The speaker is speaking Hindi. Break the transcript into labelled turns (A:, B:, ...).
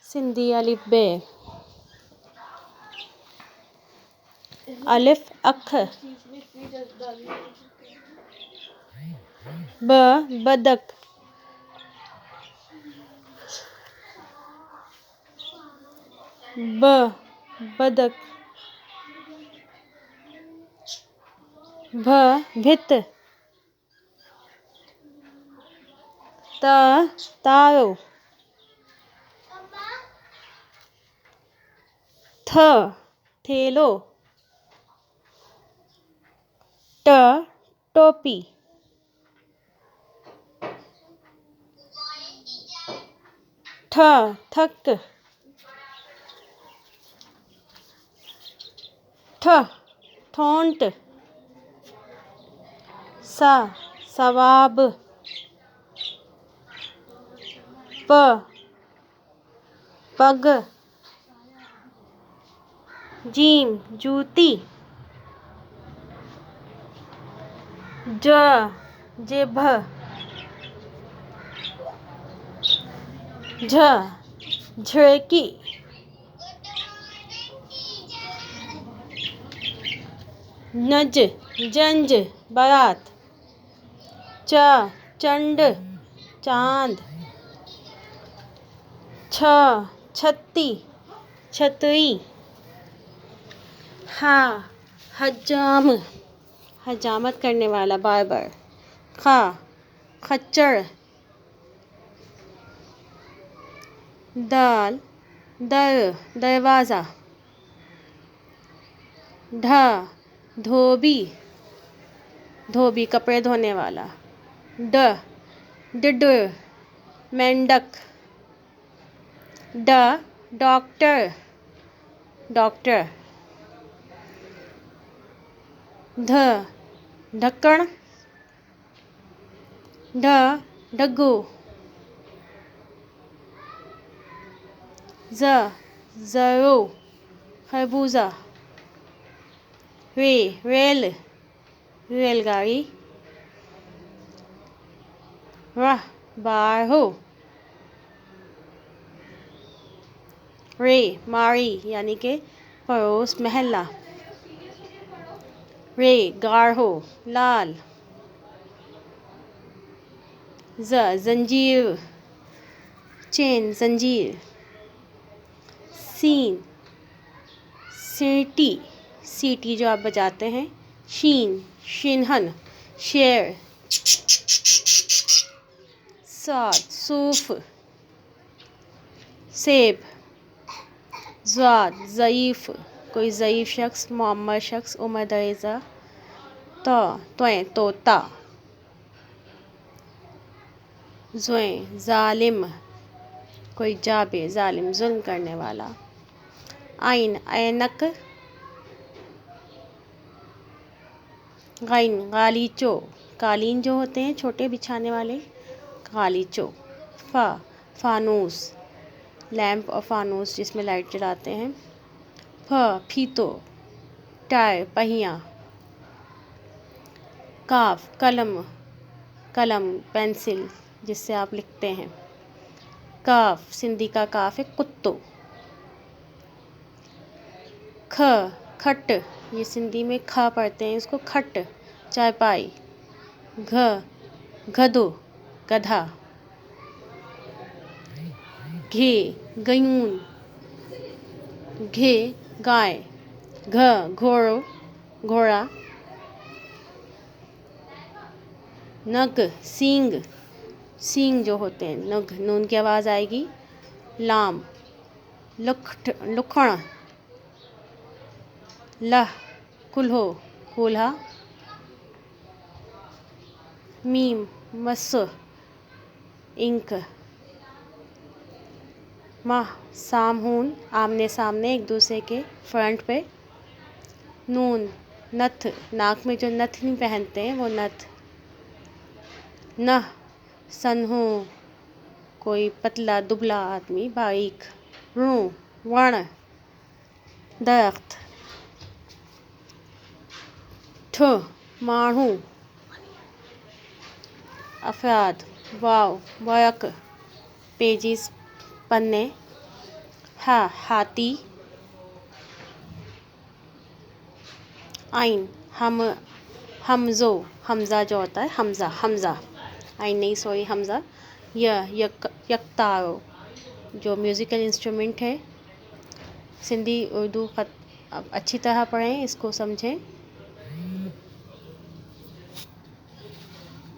A: सिंधी अलिफ बे अलिफ अख ब बदक ब बदक भ भित त तारो थ थेलो ट टोपी ठ थक ठ ठोंट सा सवाब प पग जीम जूती ज जिभ झ झिड़की नज जंज बारात च चंड चांद छ छत्ती छतरी हा हजाम हजामत करने वाला बार बार खा खच्चर दाल दर दरवाज़ा ढ धोबी धोबी कपड़े धोने वाला ड डिडर मेंढक ड डॉक्टर डॉक्टर ध ढक्कन ढ ढग्गू ज ज़रो खरबूजा रे रेल रेलगाड़ी रह बारहो रे मारी यानी कि पड़ोस महल्ला रे गाढ़ो लाल ज जंजीर चेन जंजीर सीन सीटी सीटी जो आप बजाते हैं शीन शिनहन शेर साद सूफ सेब ज़ाद ज़ईफ़ कोई ज़ईफ़ शख्स मुअम्मर शख्स उम्र दरेज़ा तोएं तोता ज़ोएं ज़ालिम कोई जाबे ज़ालिम जुल्म करने वाला आइन ऐनक गाइन गालीचो कालीन जो होते हैं छोटे बिछाने वाले गालीचो फा फानूस लैंप और फानूस जिसमें लाइट जलाते हैं फ फीतो टायर पहिया काफ कलम कलम पेंसिल जिससे आप लिखते हैं काफ सिंधी का काफ है कुत्तो ख खट ये सिंधी में ख पढ़ते हैं इसको खट चारपाई घ गधो गधा घे गयून घे गाय घ घोड़ो घोड़ा नग सींग सींग जो होते हैं नग नून की आवाज़ आएगी लाम लुखट लुखण लह कुल्हो कूल्हा मीम मस इंक माह सामहून आमने सामने एक दूसरे के फ्रंट पे नून नथ नाक में जो नथ नहीं पहनते हैं वो नथ नह सन्हो कोई पतला दुबला आदमी बारीक रू वण दरख्त ठ माण्हू अफराद वाव वर्क पेजिस पन्ने हा हाथी, आइन हमज़ो, हमज़ा जो होता है हमज़ा हमज़ा, आइन नहीं सॉरी हमज़ा। यकतारो जो म्यूज़िकल इंस्ट्रूमेंट है। सिंधी उर्दू अच्छी तरह पढ़ें, इसको समझें।